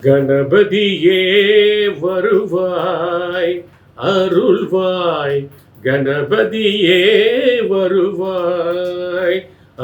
கணபதியே வருவாய் அருள்வாய், கணபதியே வருவாய்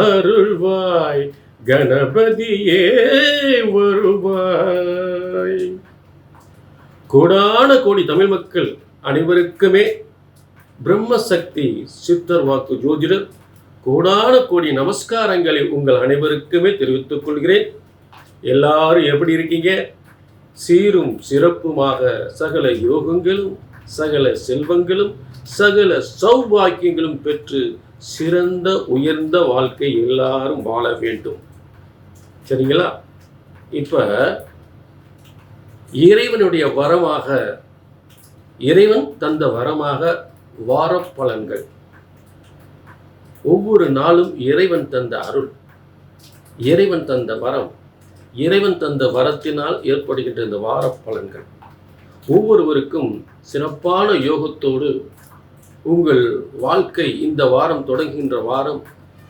அருள்வாய், கணபதியே வருவாய். கோடான கோடி தமிழ் மக்கள் அனைவருக்குமே பிரம்மசக்தி சித்தர் வாக்கு ஜோதிடர் கோடான கோடி நமஸ்காரங்களை உங்கள் அனைவருக்குமே தெரிவித்துக் கொள்கிறேன். எல்லாரும் எப்படி இருக்கீங்க? சீரும் சிறப்புமாக சகல யோகங்களும் சகல செல்வங்களும் சகல சௌபாக்கியங்களும் பெற்று சிறந்த உயர்ந்த வாழ்க்கை எல்லாரும் வாழ வேண்டும். சரிங்களா? இப்ப இறைவனுடைய வரமாக, இறைவன் தந்த வரமாக வார பலன்கள். ஒவ்வொரு நாளும் இறைவன் தந்த அருள், இறைவன் தந்த வரம், இறைவன் தந்த வரத்தினால் ஏற்படுகின்ற இந்த வார பலன்கள் ஒவ்வொருவருக்கும் சிறப்பான யோகத்தோடு உங்கள் வாழ்க்கை இந்த வாரம் தொடங்குகின்ற வாரம்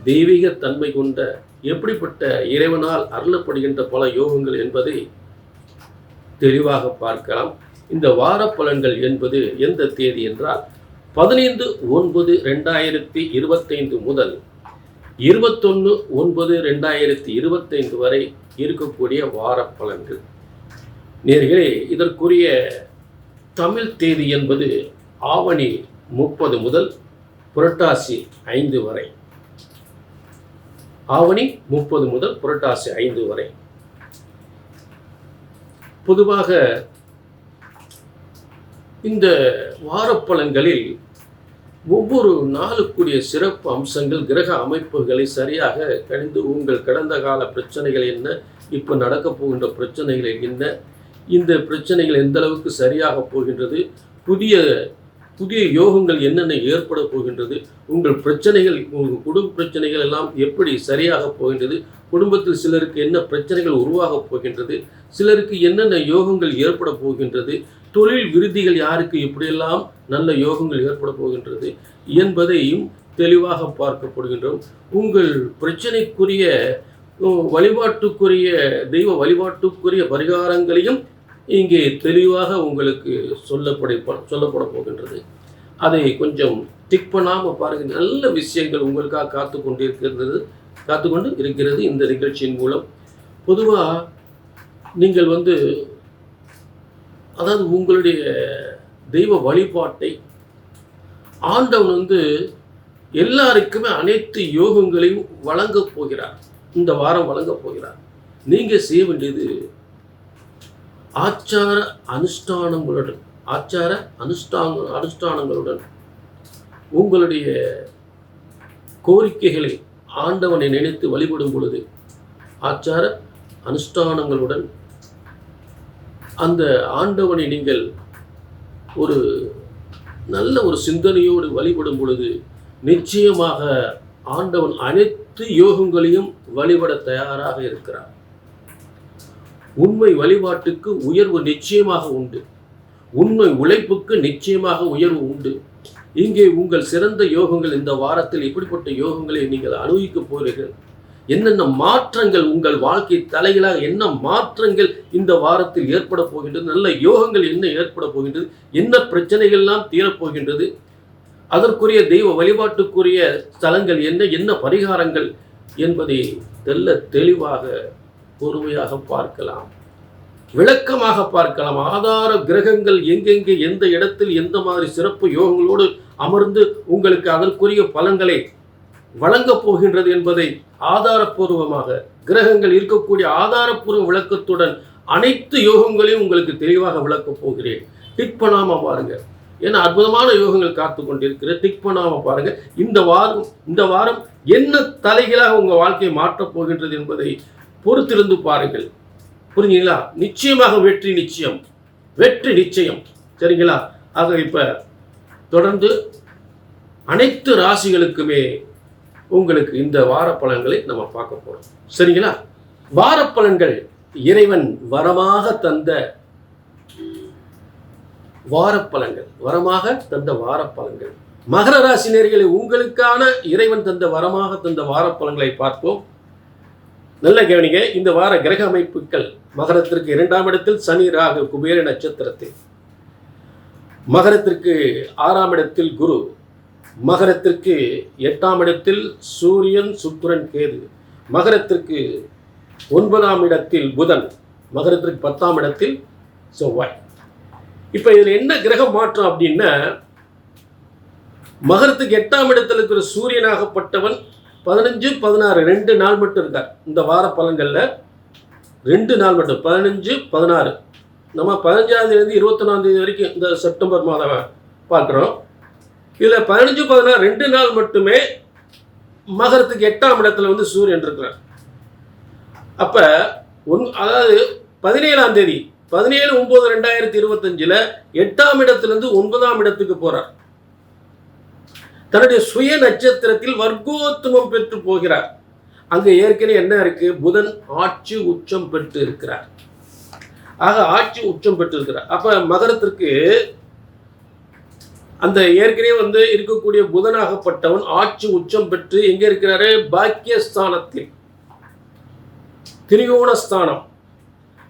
தெய்வீக தன்மை கொண்ட எப்படிப்பட்ட இறைவனால் அருளப்படுகின்ற பல யோகங்கள் என்பதை தெளிவாக பார்க்கலாம். இந்த வார பலன்கள் என்பது எந்த தேதி என்றால் 15/9/2025 முதல் 21/9/2025 வரை இருக்கக்கூடிய வார பலன்கள். நேர்களே, இதற்குரிய தமிழ் தேதி என்பது ஆவணி 30 முதல் புரட்டாசி 5 வரை. ஆவணி 30 முதல் புரட்டாசி 5 வரை. பொதுவாக இந்த வார பலன்களில் ஒவ்வொரு நாளுக்குரிய சிறப்பு அம்சங்கள், கிரக அமைப்புகளை சரியாக கணிந்து உங்கள் கடந்த கால பிரச்சனைகள் என்ன, இப்போ நடக்க போகின்ற பிரச்சனைகள் என்ன, இந்த பிரச்சனைகள் எந்த அளவுக்கு சரியாக போகின்றது, புதிய புதிய யோகங்கள் என்னென்ன ஏற்பட போகின்றது, உங்கள் பிரச்சனைகள், உங்கள் குடும்ப பிரச்சனைகள் எல்லாம் எப்படி சரியாக போகின்றது, குடும்பத்தில் சிலருக்கு என்ன பிரச்சனைகள் உருவாக போகின்றது, சிலருக்கு என்னென்ன யோகங்கள் ஏற்பட போகின்றது, தொழில் விருத்திகள் யாருக்கு எப்படியெல்லாம் நல்ல யோகங்கள் ஏற்பட போகின்றது என்பதையும் தெளிவாக பார்க்கப்படுகின்றோம். உங்கள் பிரச்சனைக்குரிய வழிபாட்டுக்குரிய தெய்வ வழிபாட்டுக்குரிய பரிகாரங்களையும் இங்கே தெளிவாக உங்களுக்கு சொல்லப்பட போகின்றது. அதை கொஞ்சம் டிக் பண்ணாமல் பாருங்கள். நல்ல விஷயங்கள் உங்களுக்காக காத்துக்கொண்டு இருக்கிறது இந்த நிகழ்ச்சியின் மூலம். பொதுவாக நீங்கள் அதாவது உங்களுடைய தெய்வ வழிபாட்டை ஆண்டவன் எல்லாருக்குமே அனைத்து யோகங்களையும் வழங்கப் போகிறார். இந்த வாரம் வழங்கப் போகிறார். நீங்கள் செய்ய வேண்டியது ஆச்சார அனுஷ்டானங்களுடன் உங்களுடைய கோரிக்கைகளை ஆண்டவனை நினைத்து வழிபடும் பொழுது, ஆச்சார அனுஷ்டானங்களுடன் அந்த ஆண்டவனை நீங்கள் ஒரு நல்ல ஒரு சிந்தனையோடு வழிபடும் பொழுது நிச்சயமாக ஆண்டவன் அனைத்து யோகங்களையும் வழிபட தயாராக இருக்கிறார். உண்மை வழிபாட்டுக்கு உயர்வு நிச்சயமாக உண்டு. உண்மை உழைப்புக்கு நிச்சயமாக உயர்வு உண்டு. இங்கே உங்கள் சிறந்த யோகங்கள் இந்த வாரத்தில் இப்படிப்பட்ட யோகங்களை நீங்கள் அனுபவிக்கப் போகிறீர்கள். என்னென்ன மாற்றங்கள் உங்கள் வாழ்க்கை தலைகளாக என்ன மாற்றங்கள் இந்த வாரத்தில் ஏற்பட போகின்றது, நல்ல யோகங்கள் என்ன ஏற்பட போகின்றது, என்ன பிரச்சனைகள் எல்லாம் தீரப்போகின்றது, அதற்குரிய தெய்வ வழிபாட்டுக்குரிய ஸ்தலங்கள் என்ன, என்ன பரிகாரங்கள் என்பதை தெளிவாக பொறுமையாக பார்க்கலாம், விளக்கமாக பார்க்கலாம். ஆதார கிரகங்கள் எங்கெங்கே எந்த இடத்தில் எந்த மாதிரி சிறப்பு யோகங்களோடு அமர்ந்து உங்களுக்கு அதற்குரிய பலன்களை வழங்கப் போகின்றது என்பதை ஆதாரப்பூர்வமாக, கிரகங்கள் இருக்கக்கூடிய ஆதாரப்பூர்வ விளக்கத்துடன் அனைத்து யோகங்களையும் உங்களுக்கு தெளிவாக விளக்கப் போகிறேன். டிக் பண்ணாம பாருங்க. ஏன்னா அற்புதமான யோகங்கள் காத்து கொண்டிருக்கிற. டிக் பண்ணாம பாருங்க. இந்த வாரம் என்ன தலைகளாக உங்க வாழ்க்கையை மாற்றப் போகின்றது என்பதை பொறுத்திருந்து பாருங்கள். புரிஞ்சுங்களா? நிச்சயமாக வெற்றி நிச்சயம், வெற்றி நிச்சயம். சரிங்களா? ஆக இப்ப தொடர்ந்து அனைத்து ராசிகளுக்குமே உங்களுக்கு இந்த வார பலன்களை நம்ம பார்க்க போறோம். சரிங்களா? வார பலன்கள் இறைவன் வரமாக தந்த வார பலன்கள், வரமாக தந்த வார பலன்கள். மகர ராசி நேயர்களே, உங்களுக்கான இறைவன் தந்த வரமாக தந்த வார பலன்களை பார்ப்போம். நல்ல கவனிங்க. இந்த வார கிரக அமைப்புகள் மகரத்திற்கு 2ஆம் இடத்தில் சனி, ராகு, குபேர நட்சத்திரத்தில். மகரத்திற்கு 6ஆம் இடத்தில் குரு. மகரத்திற்கு 8ஆம் இடத்தில் சூரியன், சுக்கிரன், கேது. மகரத்திற்கு 9ஆம் இடத்தில் புதன். மகரத்திற்கு 10ஆம் இடத்தில் செவ்வாய். இப்போ இதில் என்ன கிரக மாற்றம் அப்படின்னா, மகரத்துக்கு 8ஆம் இடத்தில் இருக்கிற சூரியனாகப்பட்டவன் 15, 16 2 நாள் மட்டும் இருக்கார். இந்த வார பலன்களில் 2 நாள் மட்டும், 15, 16. நம்ம 15ஆம் தேதி 21ஆம் தேதி வரைக்கும் இந்த செப்டம்பர் மாதம் பார்க்குறோம். இதில் 15, 16 2 நாள் மட்டுமே மகரத்துக்கு 8ஆம் இடத்துல வந்து சூரியன் இருக்கிறார். அப்போ அதாவது 17ஆம் தேதி 17/9/2025 8ஆம் இடத்திலிருந்து 9ஆம் இடத்துக்கு போறார். தன்னுடைய சுய நட்சத்திரத்தில் வர்க்கோத்தமம் பெற்று போகிறார். அங்க ஏற்கனவே என்ன இருக்கு? புதன் ஆட்சி உச்சம் பெற்று இருக்கிறார். ஆக ஆட்சி உச்சம் பெற்று இருக்கிறார். அப்ப மகரத்திற்கு அந்த ஏற்கனவே வந்து இருக்கக்கூடிய புதனாகப்பட்டவன் ஆட்சி உச்சம் பெற்று எங்க இருக்கிறாரு? பாக்கியஸ்தானத்தில், திரிகோணஸ்தானம்.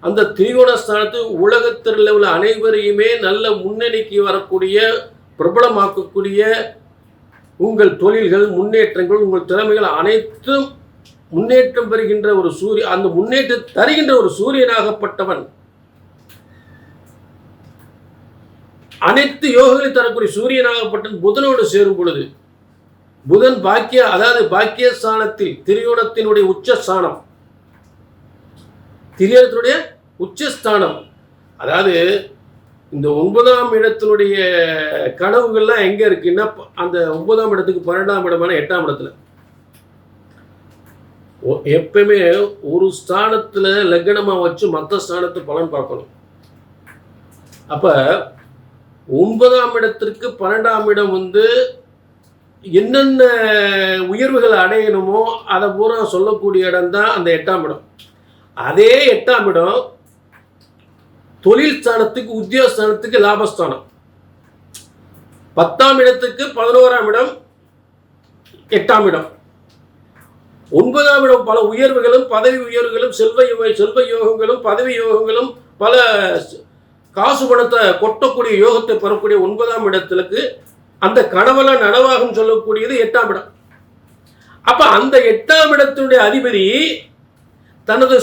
அந்த திரிகோணஸ்தானத்தில் உலகத்தில் உள்ள அனைவரையுமே நல்ல முன்னணிக்கு வரக்கூடிய, பிரபலமாக்கக்கூடிய உங்கள் தொழில்கள், முன்னேற்றங்கள், உங்கள் திறமைகள் அனைத்தும் முன்னேற்றம் பெறுகின்ற ஒரு சூரியன், அந்த முன்னேற்றம் தருகின்ற ஒரு சூரியனாகப்பட்டவன், அனைத்து யோகங்களை தரக்கூடிய சூரியனாகப்பட்டவன் புதனோடு சேரும் பொழுது, புதன் அதாவது பாக்கியஸ்தானத்தில், திரிகோணத்தினுடைய உச்சஸ்தானம், திரிகோணத்தினுடைய உச்சஸ்தானம். அதாவது இந்த 9ஆம் இடத்தினுடைய கனவுகள்லாம் எங்க இருக்குன்னா, அந்த 9ஆம் இடத்துக்கு 12ஆம் இடமான 8ஆம் இடத்துல. எப்பவுமே ஒரு ஸ்தானத்துல லக்னமா வச்சு மற்ற ஸ்தானத்து பலன் பார்க்கணும். அப்ப 9ஆம் இடத்திற்கு 12ஆம் இடம் வந்து என்னென்ன உயர்வுகள் அடையணுமோ அதை பூரா சொல்லக்கூடிய இடம் தான் அந்த 8ஆம் இடம். அதே 8ஆம் இடம் தொழில் ஸ்தானத்துக்கு, உத்தியோகஸ்தானத்துக்கு, லாபஸ்தானம். 10ஆம் இடத்துக்கு 11ஆம் இடம் 8ஆம் இடம். 9ஆம் இடம் பல உயர்வுகளும், பதவி உயர்வுகளும், செல்வ யோகங்களும், பதவி யோகங்களும், பல காசு பணத்தை கொட்டக்கூடிய யோகத்தை பெறக்கூடிய 9ஆம் இடத்துக்கு அந்த கனவெல்லாம் நனவாகும் சொல்லக்கூடியது 8ஆம் இடம். அப்ப அந்த 8ஆம் இடத்தினுடைய அதிபதி தனது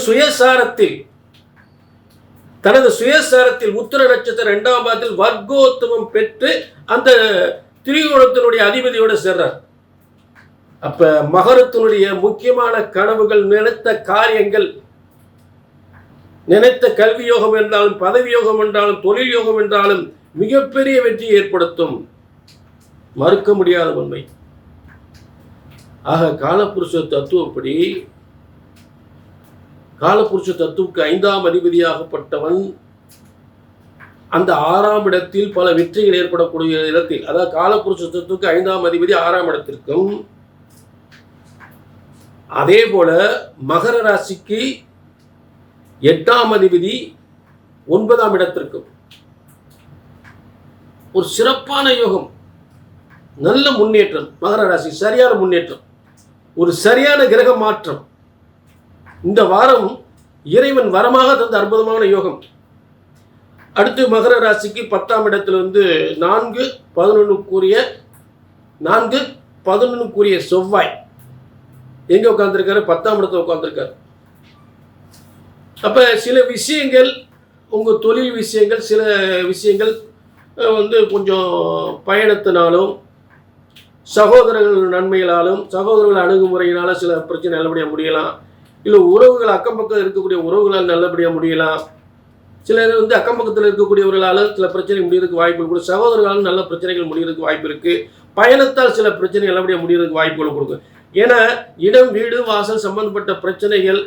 சுயசாரத்தில் உத்திர நட்சத்திரம் 2ஆம் பாதத்தில் வர்க்கோத்தமம் பெற்று அந்த திரிகோணத்தினுடைய அதிபதியோட சேர்றார். அப்ப மகரத்தினுடைய முக்கியமான கனவுகள், நினைத்த காரியங்கள், நினைத்த கல்வி யோகம் என்றாலும், பதவி யோகம் என்றாலும், தொழில் யோகம் என்றாலும் மிகப்பெரிய வெற்றியை ஏற்படுத்தும். மறுக்க முடியாத உண்மை. ஆக காலபுருஷ தத்துவப்படி, காலபுருஷ தத்துவுக்கு 5ஆம் அதிபதியாகப்பட்டவன் அந்த 6ஆம் இடத்தில் பல வெற்றிகள் ஏற்படக்கூடிய இடத்தில், அதாவது காலபுருஷ தத்துவுக்கு 5ஆம் அதிபதி 6ஆம் இடத்திற்கும், அதே போல மகர ராசிக்கு 8ஆம் அதிபதி 9ஆம் இடத்திற்கும் ஒரு சிறப்பான யோகம், நல்ல முன்னேற்றம். மகர ராசி சரியான முன்னேற்றம், ஒரு சரியான கிரக மாற்றம். இந்த வாரம் இறைவன் வரமாக தந்த அற்புதமான யோகம். அடுத்து மகர ராசிக்கு 10ஆம் இடத்துல வந்து 4-11 செவ்வாய் எங்க உட்கார்ந்துருக்காரு? 10ஆம் இடத்துல உட்கார்ந்துருக்காரு. அப்ப சில விஷயங்கள், உங்க தொழில் விஷயங்கள், சில விஷயங்கள் வந்து கொஞ்சம் பயணத்தினாலும், சகோதரர்கள் நன்மைகளாலும், சகோதரர்கள் அணுகுமுறையினால சில பிரச்சனை நல்லபடியாக முடியலாம். இல்லை உறவுகள், அக்கம் பக்கம் இருக்கக்கூடிய உறவுகளால் நல்லபடியாக முடியலாம். சிலர் வந்து அக்கம் பக்கத்தில் இருக்கக்கூடியவர்களால் சில பிரச்சனை முடியறதுக்கு வாய்ப்பு கொடுக்கும். சகோதரர்களாலும் நல்ல பிரச்சனைகள் முடியறதுக்கு வாய்ப்பு இருக்கு. பயணத்தால் சில பிரச்சனை நல்லபடியாக முடியறதுக்கு வாய்ப்புகள் கொடுக்கும். ஏன்னா இடம், வீடு, வாசல் சம்பந்தப்பட்ட பிரச்சனைகள்,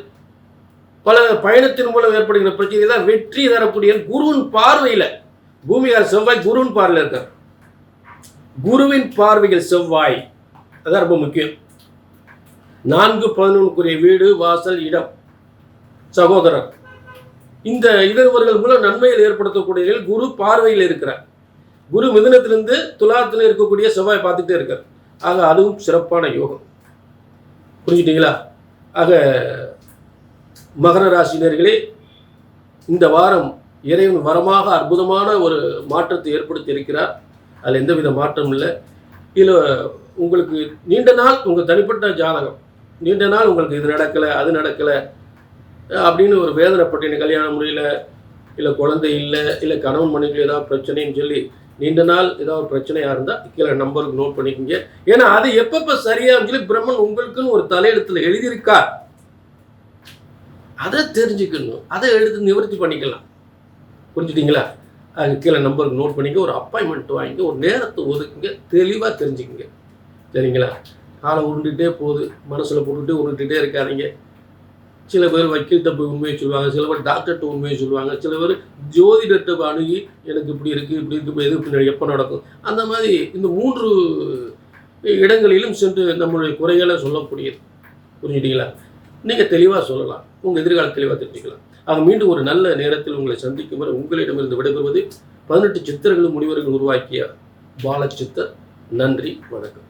பல பயணத்தின் மூலம் ஏற்படுகிற பிரச்சனை தான் வெற்றி தரக்கூடிய குருவின் பார்வையில். பூமியார் செவ்வாய் குருவின் பார்வையில் இருக்கார். குருவின் பார்வையில் செவ்வாய், அதான் ரொம்ப முக்கியம். 4-11 வீடு, வாசல், இடம், சகோதரர், இந்த இருவர்கள் மூலம் நன்மையில் ஏற்படுத்தக்கூடிய குரு பார்வையில் இருக்கிறார். குரு மிதுனத்திலிருந்து துலாத்தில் இருக்கக்கூடிய செவ்வாய் பார்த்துட்டே இருக்கார். ஆக அதுவும் சிறப்பான யோகம். புரிஞ்சுட்டீங்களா? ஆக மகர ராசினர்களே, இந்த வாரம் இறைவன் வரமாக அற்புதமான ஒரு மாற்றத்தை ஏற்படுத்தி இருக்கிறார். அதில் எந்தவித மாற்றமும் இல்லை. இதில் உங்களுக்கு நீண்ட நாள் உங்கள் தனிப்பட்ட ஜாதகம், நீண்ட நாள் உங்களுக்கு இது நடக்கலை அது நடக்கலை அப்படின்னு ஒரு வேதனைப்பட்டு கல்யாண முறையில், இல்லை குழந்தை இல்லை, இல்லை கணவன் மனைவியில் ஏதாவது பிரச்சனைன்னு சொல்லி நீண்ட நாள் ஏதாவது ஒரு பிரச்சனையாக இருந்தால் கீழே நம்பருக்கு நோட் பண்ணிக்கோங்க. ஏன்னா அது எப்பப்போ சரியான்னு சொல்லி பிரம்மன் உங்களுக்குன்னு ஒரு தலையெழுத்தில் எழுதியிருக்கா, அதை தெரிஞ்சுக்கணும், அதை எழுதி நிவர்த்தி பண்ணிக்கலாம். புரிஞ்சுட்டிங்களா? அது கீழே நம்பருக்கு நோட் பண்ணிக்க, ஒரு அப்பாயின்மெண்ட் வாங்கிக்க, ஒரு நேரத்தை ஒதுக்குங்க, தெளிவாக தெரிஞ்சுக்குங்க. சரிங்களா? காலை உருண்டுகிட்டே போகுது, மனசில் போட்டுகிட்டே உருண்டுகிட்டே இருக்காதிங்க. சில பேர் வக்கீல்கிட்ட போய் உண்மையை சொல்லுவாங்க, சில பேர் டாக்டர்கிட்ட உண்மையை சொல்லுவாங்க, சில பேர் ஜோதிடத்தை அணுகி எனக்கு இப்படி இருக்குது இப்படி இருக்குது எது எப்போ நடக்கும், அந்த மாதிரி இந்த 3 இடங்களிலும் சென்று நம்மளுடைய குறைகளை சொல்லக்கூடியது. புரிஞ்சுட்டீங்களா? நீங்கள் தெளிவாக சொல்லலாம், உங்கள் எதிர்கால தெளிவாக தெரிஞ்சுக்கலாம். ஆக மீண்டும் ஒரு நல்ல நேரத்தில் உங்களை சந்திக்கும் வரை உங்களிடமிருந்து விடைபெறுவது 18 சித்தர்களும் முனிவர்கள் உருவாக்கிய பாலச்சித்தர். நன்றி, வணக்கம்.